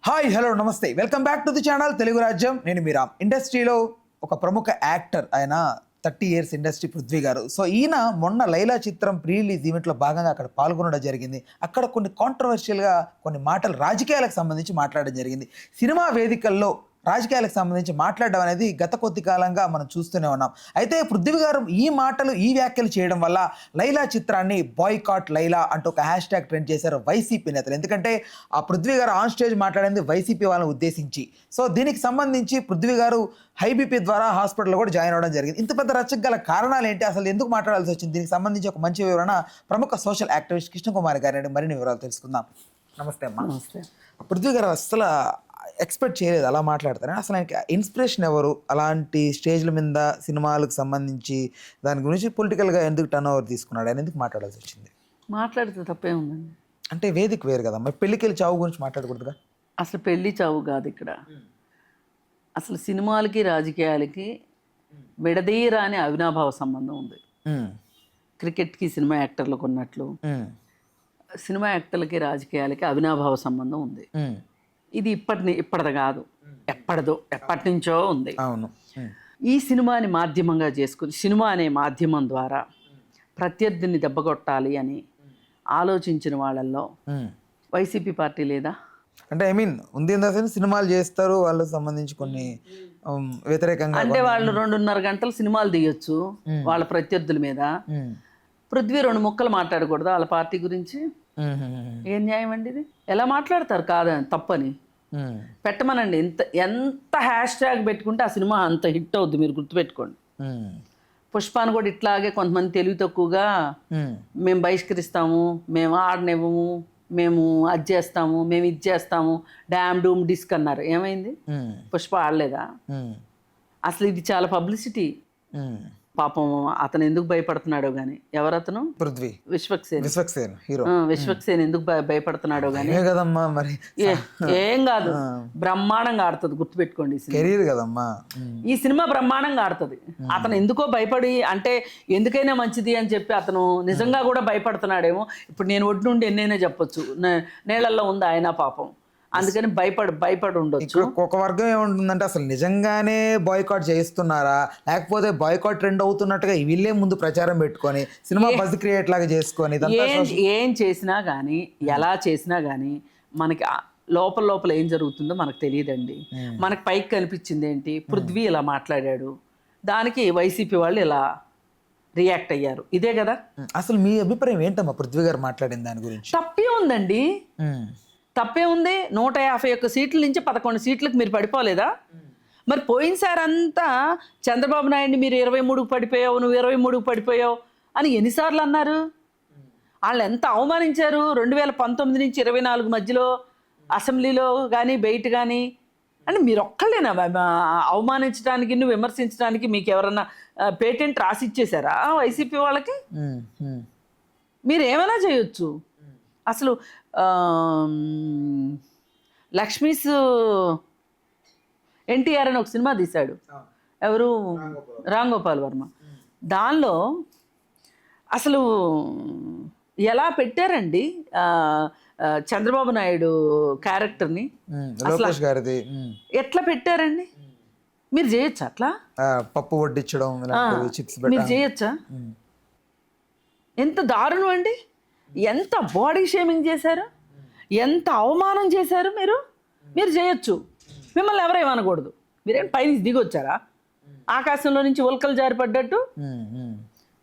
Hi hello నమస్తే welcome back to the channel Telugu రాజ్యం. నేను మీ రామ్. ఇండస్ట్రీలో ఒక ప్రముఖ యాక్టర్, ఆయన 30 years ఇండస్ట్రీ పృథ్వీ గారు. సో ఈయన మొన్న లైలా చిత్రం ప్రీ రిలీజ్ ఈవెంట్లో భాగంగా అక్కడ పాల్గొనడం జరిగింది. అక్కడ కొన్ని కాంట్రవర్షియల్గా కొన్ని మాటలు రాజకీయాలకు సంబంధించి మాట్లాడడం జరిగింది. సినిమా వేదికల్లో రాజకీయాలకు సంబంధించి మాట్లాడడం అనేది గత కొద్ది కాలంగా మనం చూస్తూనే ఉన్నాం. అయితే పృథ్వీ గారు ఈ మాటలు ఈ వ్యాఖ్యలు చేయడం వల్ల లైలా చిత్రాన్ని బాయ్కాట్ లైలా అంటూ ఒక హ్యాష్ ట్యాగ్ ట్రెండ్ చేశారు వైసీపీ నేతలు. ఎందుకంటే ఆ పృథ్వీ గారు ఆన్ స్టేజ్ మాట్లాడింది వైసీపీ వాళ్ళని ఉద్దేశించి. సో దీనికి సంబంధించి పృథ్వీ గారు హై బీపీ ద్వారా హాస్పిటల్లో కూడా జాయిన్ అవ్వడం జరిగింది. ఇంత పెద్ద రచ్చకు గల కారణాలు ఏంటి, అసలు ఎందుకు మాట్లాడాల్సి వచ్చింది, దీనికి సంబంధించి ఒక మంచి వివరణ ప్రముఖ సోషల్ యాక్టివిస్ట్ కృష్ణకుమారి గారి మరిన్ని వివరాలు తెలుసుకుందాం. నమస్తే అమ్మా. నమస్తే. పృథ్వీ గారు అసలు ఎక్స్పెక్ట్ చేయలేదు అలా మాట్లాడతారని. అసలు ఆయనకి ఇన్స్పిరేషన్ ఎవరు, అలాంటి స్టేజ్ల మీద సినిమాలకు సంబంధించి దాని గురించి పొలిటికల్గా ఎందుకు టర్న్ ఓవర్ తీసుకున్నాడు, ఆయన ఎందుకు మాట్లాడాల్సి వచ్చింది? మాట్లాడితే తప్పే ఉందండి. అంటే వేదిక వేరు కదా, మరి పెళ్ళికెళ్ళి చావు గురించి మాట్లాడకూడదుగా? అసలు పెళ్ళి చావు కాదు ఇక్కడ. అసలు సినిమాలకి రాజకీయాలకి విడదీయరాని అవినాభావ సంబంధం ఉంది. క్రికెట్కి సినిమా యాక్టర్లకు ఉన్నట్లు సినిమా యాక్టర్లకి రాజకీయాలకి అవినాభావ సంబంధం ఉంది. ఇది ఇప్పటిది కాదు, ఎప్పటి నుంచో ఉంది. అవును. ఈ సినిమాని మాధ్యమంగా చేసుకుని సినిమా అనే మాధ్యమం ద్వారా ప్రత్యర్థిని దెబ్బకొట్టాలి అని ఆలోచించిన వాళ్ళల్లో వైసీపీ పార్టీ లేదా? అంటే ఐ మీన్ ఉంది, సినిమాలు చేస్తారు వాళ్ళకి సంబంధించి కొన్ని వ్యతిరేకంగా. అంటే వాళ్ళు 2.5 గంటలు సినిమాలు తీయొచ్చు వాళ్ళ ప్రత్యర్థుల మీద. పృథ్వీ 2 ముక్కలు మాట్లాడకూడదు వాళ్ళ పార్టీ గురించి? ఏం న్యాయం అండి ఇది? ఎలా మాట్లాడతారు? కాదని తప్పని పెట్టమనండి. ఎంత హ్యాష్ ట్యాగ్ పెట్టుకుంటే ఆ సినిమా అంత హిట్ అవుద్ది, మీరు గుర్తుపెట్టుకోండి. పుష్పాన్ని కూడా ఇట్లాగే కొంతమంది తెలివి తక్కువగా మేము బహిష్కరిస్తాము, మేము ఆడనివ్వము, మేము అది చేస్తాము, మేము ఇది చేస్తాము, డ్యామ్ డూమ్ డిస్క్ అన్నారు. ఏమైంది? పుష్ప ఆడలేదా? అసలు ఇది చాలా పబ్లిసిటీ. పాపం అతను ఎందుకు భయపడుతున్నాడో గానీ. ఎవరతను? పృథ్వీ. విశ్వక్సేన్ హీరో. విశ్వక్సేన్ ఎందుకు భయపడుతున్నాడో గానీ. కదమ్మా మరి ఏం కాదు, బ్రహ్మాండంగా ఆడుతుంది, గుర్తుపెట్టుకోండి. కెరీర్ కదమ్మా ఈ సినిమా బ్రహ్మాండంగా ఆడుతుంది. అతను ఎందుకో భయపడి, అంటే ఎందుకైనా మంచిది అని చెప్పి అతను నిజంగా కూడా భయపడుతున్నాడేమో. ఇప్పుడు నేను ఒడ్డు నుండి ఎన్నైనా చెప్పొచ్చు, నీళ్ళల్లో ఉంది ఆయన పాపం, అందుకని భయపడి ఉండొచ్చు. ఒక వర్గం ఏముంటుందంటే అసలు నిజంగానే బాయ్కాట్ చేస్తున్నారా, లేకపోతే బాయ్కాట్ ట్రెండ్ అవుతున్నట్టుగా వీళ్ళే ముందు ప్రచారం పెట్టుకొని సినిమా బజ్ క్రియేట్ లాగా చేసుకొని ఏం చేసినా కానీ, ఎలా చేసినా కానీ మనకి లోపల ఏం జరుగుతుందో మనకు తెలియదండి. మనకు పైకి కనిపించింది ఏంటి? పృథ్వీ ఇలా మాట్లాడాడు, దానికి వైసీపీ వాళ్ళు ఇలా రియాక్ట్ అయ్యారు. ఇదే కదా. అసలు మీ అభిప్రాయం ఏంటమ్మా పృథ్వీ గారు మాట్లాడిన దాని గురించి? తప్పే ఉందండి. తప్పే ఉంది. 151 సీట్ల నుంచి 11 సీట్లకు మీరు పడిపోలేదా? మరి పోయినసారి అంతా చంద్రబాబు నాయుడిని మీరు 23కు పడిపోయావు, నువ్వు 23కు పడిపోయావు అని ఎన్నిసార్లు అన్నారు? వాళ్ళు ఎంత అవమానించారు. 2019 నుంచి 24 మధ్యలో అసెంబ్లీలో కానీ బయట కానీ. అంటే మీరు ఒక్కళ్ళేనా అవమానించడానికి, నువ్వు విమర్శించడానికి? మీకు ఎవరన్నా పేటెంట్ రాసి ఇచ్చేసారా వైసీపీ వాళ్ళకి? మీరు ఏమైనా చేయొచ్చు. అసలు లక్ష్మీస్ ఎన్టీఆర్ అని ఒక సినిమా తీశాడు. ఎవరు? రామ్ గోపాల్ వర్మ. దానిలో అసలు ఎలా పెట్టారండి చంద్రబాబు నాయుడు క్యారెక్టర్ని? ఎట్లా పెట్టారండి? మీరు చేయొచ్చా అట్లా? పప్పు వడ్డించడం మీరు చేయొచ్చా? ఎంత దారుణం అండి. ఎంత బాడీ షేమింగ్ చేశారు, ఎంత అవమానం చేశారు. మీరు చేయొచ్చు, మిమ్మల్ని ఎవరేమనకూడదు. మీరేం పైనుంచి దిగొచ్చారా? ఆకాశంలో నుంచి ఉల్కలు జారిపడ్డట్టు.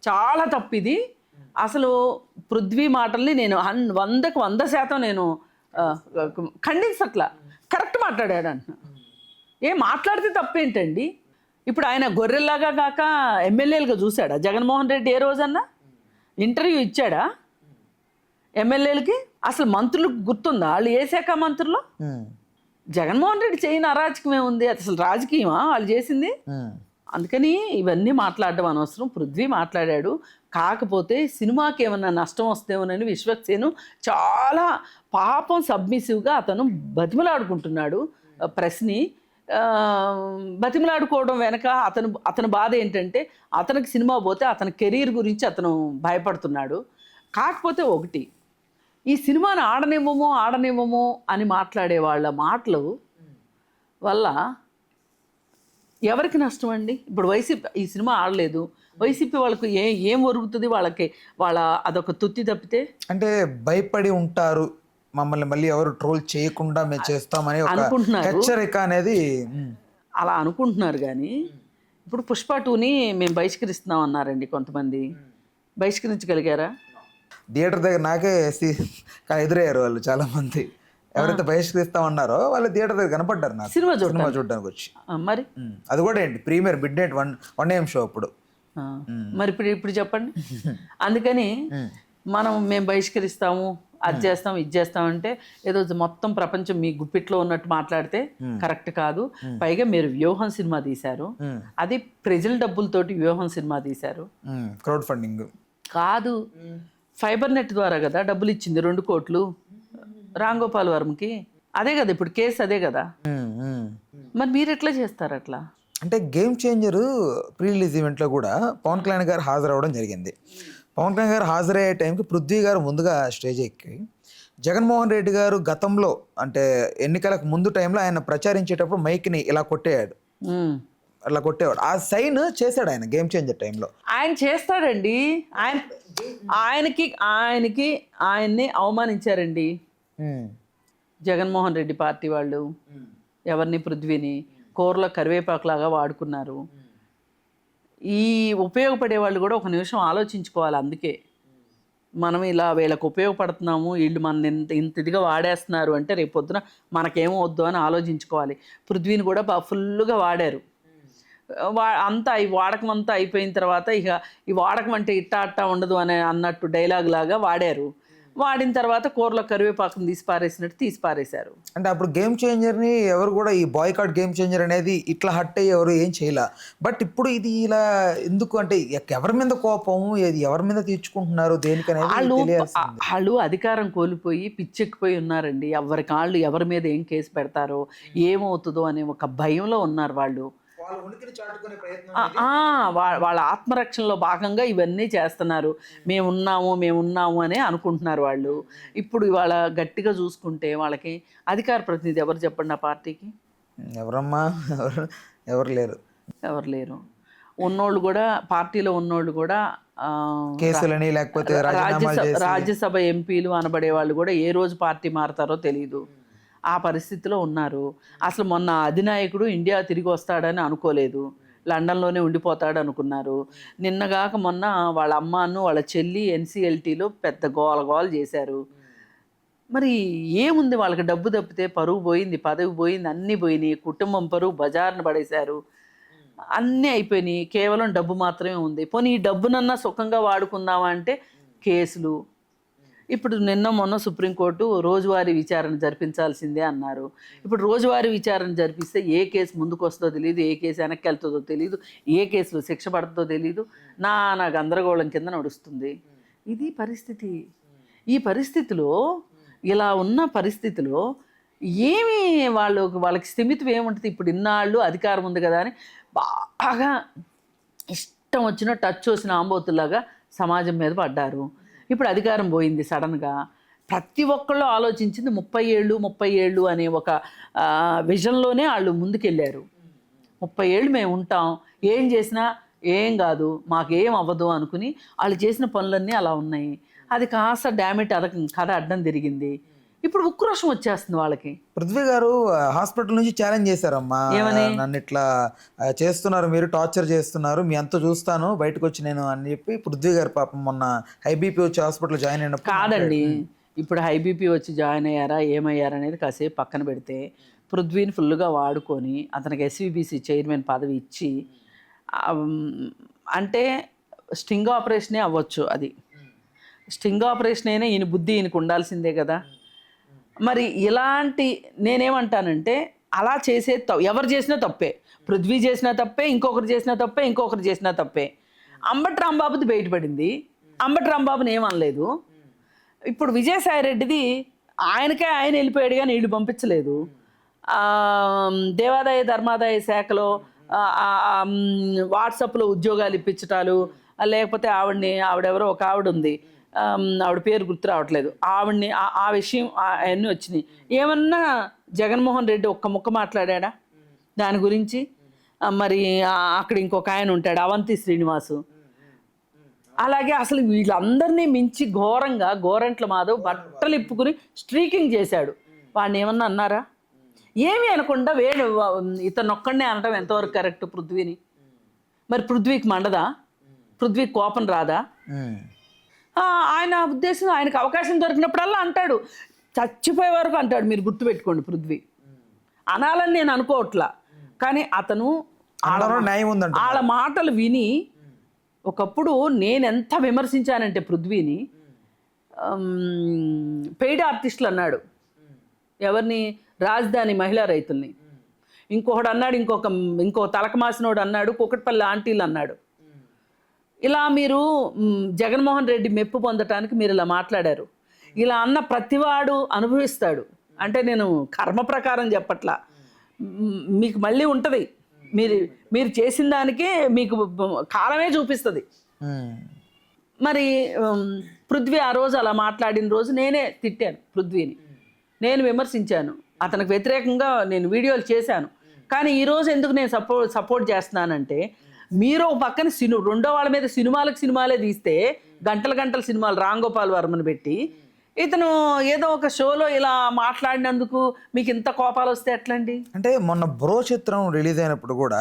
చాలా తప్పిది. అసలు పృథ్వీ మాటల్ని నేను 100కు 100% నేను ఖండించట్లా. కరెక్ట్ మాట్లాడాడు అంటున్నా. మాట్లాడితే తప్పేంటండి? ఇప్పుడు ఆయన గొర్రెల్లాగా కాక ఎమ్మెల్యేలుగా చూశాడా జగన్మోహన్ రెడ్డి? ఏ రోజన్నా ఇంటర్వ్యూ ఇచ్చాడా ఎమ్మెల్యేలకి? అసలు మంత్రులకు గుర్తుందా వాళ్ళు ఏ శాఖ మంత్రులు? జగన్మోహన్ రెడ్డి చేయని అరాజకమే ఉంది. అసలు రాజకీయమా వాళ్ళు చేసింది? అందుకని ఇవన్నీ మాట్లాడడం అనవసరం. పృథ్వీ మాట్లాడాడు. కాకపోతే సినిమాకి ఏమన్నా నష్టం వస్తేమోనని విశ్వక్సేను చాలా పాపం సబ్మిసివ్గా అతను బతిమలాడుకుంటున్నాడు ప్రెస్ని. బతిమలాడుకోవడం వెనక అతని బాధ ఏంటంటే అతనికి సినిమా పోతే అతని కెరీర్ గురించి అతను భయపడుతున్నాడు. కాకపోతే ఒకటి, ఈ సినిమాని ఆడనివ్వము అని మాట్లాడే వాళ్ళ మాటలు వల్ల ఎవరికి నష్టం అండి? ఇప్పుడు వైసీపీ ఈ సినిమా ఆడలేదు, వైసీపీ వాళ్ళకు ఏం ఒరుగుతుంది వాళ్ళకి? అదొక తుత్తి తప్పితే. అంటే భయపడి ఉంటారు, మమ్మల్ని మళ్ళీ ఎవరు ట్రోల్ చేయకుండా మేము చేస్తామని ఒక హెచ్చరిక అనేది. అలా అనుకుంటున్నారు. కానీ ఇప్పుడు పుష్ప 2ని మేము బహిష్కరిస్తున్నాం అన్నారండి కొంతమంది. బహిష్కరించగలిగారా? థియేటర్ దగ్గర నాకే ఎదురయ్యారు వాళ్ళు చాలా మంది. ఎవరైతే బహిష్కరిస్తామన్నారో వాళ్ళు థియేటర్ దగ్గర కనపడ్డారు నాకు సినిమా చూడడానికి వచ్చి. మరి అది కూడా ఏంటి premiere midnight 1 AM show అప్పుడు. మరి ఇప్పుడు చెప్పండి. అందుకని మేము బహిష్కరిస్తాము, అది చేస్తాం, ఇది చేస్తామంటే ఏదో మొత్తం ప్రపంచం మీ గుప్పిట్లో ఉన్నట్టు మాట్లాడితే కరెక్ట్ కాదు. పైగా మీరు వ్యూహం సినిమా తీశారు, అది ప్రజల డబ్బులతోటి వ్యూహం సినిమా తీశారు. క్రౌడ్ ఫండింగ్ కాదు, ఫైబర్ నెట్ ద్వారా కదా డబ్బులు ఇచ్చింది 2 కోట్లు రామ్ గోపాల్ వర్మకి. అదే కదా ఇప్పుడు కేసు, అదే కదా. మరి మీరు ఎట్లా చేస్తారు అట్లా? అంటే గేమ్ చేంజర్ ప్రీ రిలీజ్ ఈవెంట్లో కూడా పవన్ కళ్యాణ్ గారు హాజరవ్వడం జరిగింది. పవన్ కళ్యాణ్ గారు హాజరయ్యే టైంకి పృథ్వీ గారు ముందుగా స్టేజ్ ఎక్కి జగన్మోహన్ రెడ్డి గారు గతంలో అంటే ఎన్నికలకు ముందు టైంలో ఆయన ప్రచారించేటప్పుడు మైక్ని ఇలా కొట్టేయాడు, అలా కొట్టేవాడు. ఆ సైన్ చేశాడు ఆయన గేమ్ చేంజర్ టైంలో. ఆయన చేస్తాడండి. ఆయన్ని అవమానించారండి జగన్మోహన్ రెడ్డి పార్టీ వాళ్ళు. ఎవరిని? పృథ్వీని కూరలో కరివేపాకులాగా వాడుకున్నారు. ఈ ఉపయోగపడే వాళ్ళు కూడా ఒక నిమిషం ఆలోచించుకోవాలి. అందుకే మనం ఇలా వీళ్ళకి ఉపయోగపడుతున్నాము, వీళ్ళు మన ఇంత ఇదిగా వాడేస్తున్నారు అంటే రేపు పొద్దున మనకేమో వద్దు అని ఆలోచించుకోవాలి. పృథ్వీని కూడా ఫుల్గా వాడారు. ఈ వాడకం అంతా అయిపోయిన తర్వాత ఇక ఈ వాడకం అంటే ఇట్టా ఉండదు అన్నట్టు డైలాగ్ లాగా వాడారు. వాడిన తర్వాత కూరలో కరివేపాకుని తీసి పారేశారు. అంటే అప్పుడు గేమ్ చేంజర్ని ఎవరు కూడా ఈ బాయ్కాట్ గేమ్ చేంజర్ అనేది ఇట్లా హట్ అయ్యి ఎవరు ఏం చేయలే. బట్ ఇప్పుడు ఇది ఇలా ఎందుకు అంటే ఎవరి మీద కోపం, ఎవరి మీద తీర్చుకుంటున్నారు దేనికనేది వాళ్ళు అధికారం కోల్పోయి పిచ్చెక్కిపోయి ఉన్నారండి. ఎవరి మీద ఏం కేసు పెడతారో ఏమవుతుందో అనే ఒక భయంలో ఉన్నారు వాళ్ళు. వాళ్ళ ఆత్మరక్షణలో భాగంగా ఇవన్నీ చేస్తున్నారు. మేమున్నాము అని అనుకుంటున్నారు వాళ్ళు. ఇప్పుడు ఇవాళ గట్టిగా చూసుకుంటే వాళ్ళకి అధికార ప్రతినిధి ఎవరు చెప్పండి? ఆ పార్టీకి ఎవరమ్మా? ఎవరు లేరు. ఉన్నోళ్ళు కూడా, పార్టీలో ఉన్నోళ్ళు కూడా కేసులని లేకపోతే రాజ్యసభ ఎంపీలు అనబడే వాళ్ళు కూడా ఏ రోజు పార్టీ మారతారో తెలియదు. ఆ పరిస్థితిలో ఉన్నారు. అసలు మొన్న అధినాయకుడు ఇండియా తిరిగి వస్తాడని అనుకోలేదు, లండన్లోనే ఉండిపోతాడు అనుకున్నారు. నిన్నగాక మొన్న వాళ్ళ అమ్మను వాళ్ళ చెల్లి NCLTలో పెద్ద గోల చేశారు. మరి ఏముంది వాళ్ళకి? డబ్బు తప్పితే పరువు పోయింది, పదవి పోయింది, అన్నీ పోయినాయి. కుటుంబం పరువు బజార్ను పడేశారు, అన్నీ అయిపోయినాయి. కేవలం డబ్బు మాత్రమే ఉంది. పోనీ ఈ డబ్బునన్నా సుఖంగా వాడుకుందామా అంటే కేసులు. ఇప్పుడు మొన్న సుప్రీంకోర్టు రోజువారీ విచారణ జరిపించాల్సిందే అన్నారు. ఇప్పుడు రోజువారీ విచారణ జరిపిస్తే ఏ కేసు ముందుకు వస్తుందో తెలియదు, ఏ కేసు వెనక్కి వెళ్తుందో తెలియదు, ఏ కేసులో శిక్ష పడుతుందో తెలియదు. నా గందరగోళం కింద నడుస్తుంది. ఇది పరిస్థితి. ఈ పరిస్థితిలో, ఇలా ఉన్న పరిస్థితిలో వాళ్ళకి స్థిమితం ఏముంటుంది? ఇప్పుడు ఇన్నాళ్ళు అధికారం ఉంది కదా అని బాగా ఇష్టం వచ్చిన టచ్ వచ్చిన ఆంబోతులాగా సమాజం మీద పడ్డారు. ఇప్పుడు అధికారం పోయింది సడన్గా. ప్రతి ఒక్కళ్ళు ఆలోచించింది 30 ఏళ్ళు అనే ఒక విజన్లోనే వాళ్ళు ముందుకెళ్ళారు. 30 ఏళ్ళు మేము ఉంటాం, ఏం చేసినా ఏం కాదు, మాకేం అవ్వదు అనుకుని వాళ్ళు చేసిన పనులన్నీ అలా ఉన్నాయి. అది కాస్త డామేట్ కథ అడ్డం తిరిగింది. ఇప్పుడు ఉక్రోషం వచ్చేస్తుంది వాళ్ళకి. పృథ్వీ గారు హాస్పిటల్ నుంచి ఛాలెంజ్ చేశారమ్మా, నన్ను ఇట్లా చేస్తున్నారు, మీరు టార్చర్ చేస్తున్నారు, మీ అంతా చూస్తాను, బయటకు వచ్చి నేను అని చెప్పి పృథ్వీ గారు పాపం మొన్న హై బీపీ వచ్చి హాస్పిటల్ జాయిన్ అయినప్పుడు. కాదండి, ఇప్పుడు హై బీపీ వచ్చి జాయిన్ ఏమయ్యారా అనేది కాసేపు పక్కన పెడితే, పృథ్వీని ఫుల్గా వాడుకొని అతనికి SVBC చైర్మన్ పదవి ఇచ్చి, అంటే స్టింగ్ ఆపరేషనే అవ్వచ్చు. అది స్టింగ్ ఆపరేషన్ అయినా ఈయన బుద్ధి ఈయనకు ఉండాల్సిందే కదా. మరి ఇలాంటి నేనేమంటానంటే, అలా చేసే ఎవరు చేసినా తప్పే. పృథ్వీ చేసినా తప్పే, ఇంకొకరు చేసినా తప్పే. అంబటి రాంబాబుది బయటపడింది, అంబటి రాంబాబుని ఏమనలేదు. ఇప్పుడు విజయసాయిరెడ్డిది ఆయన వెళ్ళిపోయాడు కానీ వీళ్ళు పంపించలేదు. దేవాదాయ ధర్మాదాయ శాఖలో వాట్సాప్లో ఉద్యోగాలు ఇప్పించటాలు, లేకపోతే ఆవిడెవరో ఒక ఆవిడ ఉంది ఆవిడ పేరు గుర్తు రావట్లేదు, ఆవిడ్ని ఆ విషయం అవన్నీ వచ్చినాయి. ఏమన్నా జగన్మోహన్ రెడ్డి ఒక్క ముక్క మాట్లాడా దాని గురించి? మరి అక్కడ ఇంకొక ఆయన ఉంటాడు అవంతి శ్రీనివాసు. అలాగే అసలు వీళ్ళందరినీ మించి ఘోరంగా గోరంట్ల మాధవ్ బట్టలు ఇప్పుకుని స్ట్రీకింగ్ చేశాడు. వాడిని ఏమన్నా అన్నారా? ఏమీ అనకుండా ఇతను ఒక్కడనే అనటం ఎంతవరకు కరెక్ట్ పృథ్వీని? మరి పృథ్వీకి మండదా? పృథ్వీకి కోపం రాదా? ఆయన ఉద్దేశం, ఆయనకు అవకాశం దొరికినప్పుడల్లా అంటాడు, చచ్చిపోయే వరకు అంటాడు. మీరు గుర్తుపెట్టుకోండి, పృథ్వీ అనాలని నేను అనుకోవట్లా, కానీ అతను వాళ్ళ మాటలు విని ఒకప్పుడు నేను ఎంత విమర్శించానంటే పృథ్వీని, పెయిడ్ ఆర్టిస్టులు అన్నాడు. ఎవరిని? రాజధాని మహిళా రైతుల్ని. ఇంకొకడు అన్నాడు, ఇంకో తలకమాసినోడు అన్నాడు, కుకట్పల్లి ఆంటీలు అన్నాడు. ఇలా మీరు జగన్మోహన్ రెడ్డి మెప్పు పొందటానికి మీరు ఇలా మాట్లాడారు. ఇలా అన్న ప్రతివాడు అనుభవిస్తాడు. అంటే నేను కర్మ ప్రకారం చెప్పట్లా, మీకు మళ్ళీ ఉంటుంది. మీరు చేసిన దానికే మీకు కాలమే చూపిస్తుంది. మరి పృథ్వీ ఆ రోజు అలా మాట్లాడిన రోజు నేనే తిట్టాను పృథ్వీని, నేను విమర్శించాను, అతనికి వ్యతిరేకంగా నేను వీడియోలు చేశాను. కానీ ఈరోజు ఎందుకు నేను సపోర్ట్ చేస్తున్నానంటే, మీరు ఒక పక్కన రెండో వాళ్ళ మీద సినిమాలే తీస్తే గంటల సినిమాలు రామ్ గోపాల్ వర్మను పెట్టి, ఇతను ఏదో ఒక షోలో ఇలా మాట్లాడినందుకు మీకు ఇంత కోపాలు వస్తే ఎట్లండి? అంటే మొన్న బ్రో చిత్రం రిలీజ్ అయినప్పుడు కూడా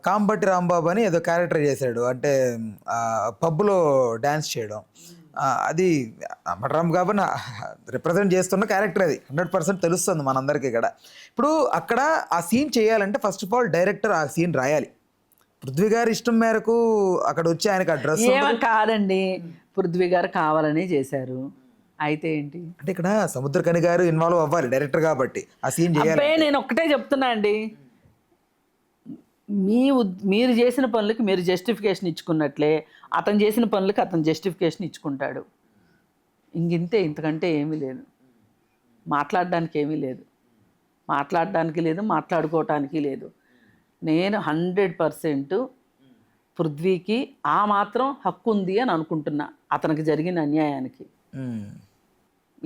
కాంబట్టి రాంబాబు అని ఏదో క్యారెక్టర్ చేశాడు. అంటే పబ్లో డ్యాన్స్ చేయడం, అది అమర్రామ్ కాబట్టి రిప్రజెంట్ చేస్తున్న క్యారెక్టర్, అది 100% తెలుస్తుంది మనందరికీ ఇక్కడ. ఇప్పుడు అక్కడ ఆ సీన్ చేయాలంటే ఫస్ట్ ఆఫ్ ఆల్ డైరెక్టర్ ఆ సీన్ రాయాలి. పృథ్వీ గారి ఇష్టం మేరకు అక్కడ వచ్చి ఆయనకు ఆ డ్రెస్ కాదండి, పృథ్వీ గారు కావాలని చేశారు. అయితే ఏంటి అంటే ఇక్కడ సముద్రకని గారు ఇన్వాల్వ్ అవ్వాలి డైరెక్టర్ కాబట్టి ఆ సీన్ చేయాలి. నేను ఒక్కటే చెప్తున్నా అండి, మీరు చేసిన పనులకి మీరు జస్టిఫికేషన్ ఇచ్చుకున్నట్లే అతను చేసిన పనులకి అతను జస్టిఫికేషన్ ఇచ్చుకుంటాడు. ఇంతకంటే ఏమీ లేదు. మాట్లాడడానికి ఏమీ లేదు, మాట్లాడుకోవటానికి లేదు. నేను 100% పృథ్వీకి ఆ మాత్రం హక్కు ఉంది అని అనుకుంటున్నా. అతనికి జరిగిన అన్యాయానికి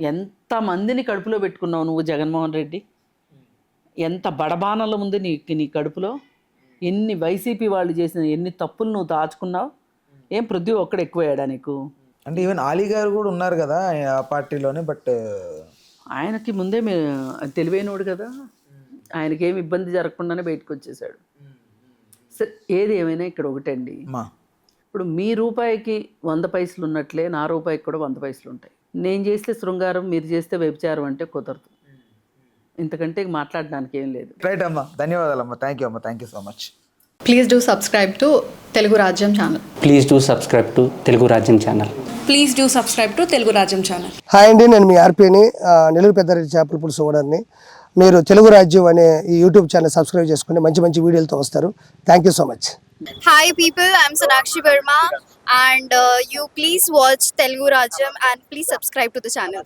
ఎంతమందిని కడుపులో పెట్టుకున్నావు నువ్వు జగన్మోహన్ రెడ్డి? ఎంత బడబానల ఉంది నీ కడుపులో? ఎన్ని వైసీపీ వాళ్ళు చేసిన ఎన్ని తప్పులు నువ్వు దాచుకున్నావు? ఏం పృథ్వీ ఒక్కడ ఎక్కువయ్యాడా నీకు? అంటే ఈవెన్ ఆలీ గారు కూడా ఉన్నారు కదా ఆ పార్టీలోనే, బట్ ఆయనకి ముందే తెలివైనోడు కదా, ఆయనకేం ఇబ్బంది జరగకుండానే బయటకు వచ్చేసాడు. సరే, ఏది ఏమైనా ఇక్కడ ఒకటండి, ఇప్పుడు మీ రూపాయికి 100 పైసలు ఉన్నట్లే నా రూపాయికి కూడా 100 పైసలు ఉంటాయి. నేను చేస్తే శృంగారం, మీరు చేస్తే వ్యభిచారం అంటే కుదరదు. ఇంతకంటే మాట్లాడడానికి ఏం లేదు. రైట్ అమ్మా, ధన్యవాదాలు అమ్మా. థ్యాంక్ యూ అమ్మా, thank you so much. Please do subscribe to Telugu Rajyam channel. Please do subscribe to Telugu Rajyam channel. Please do subscribe to Telugu Rajyam channel. Hi అండి, నేను మీ ఆర్పీని, నెల్లూరు పెద్దారెడ్డి చేపల పులుసు ఓనర్ని. మీరు తెలుగు రాజ్యం అనే ఈ యూట్యూబ్ ఛానల్ సబ్స్క్రైబ్ చేసుకుని మంచి వీడియోలతో వస్తారు. Thank you so much. Hi people, I'm Sonakshi Verma and you please watch Telugu Rajyam and please subscribe to the channel.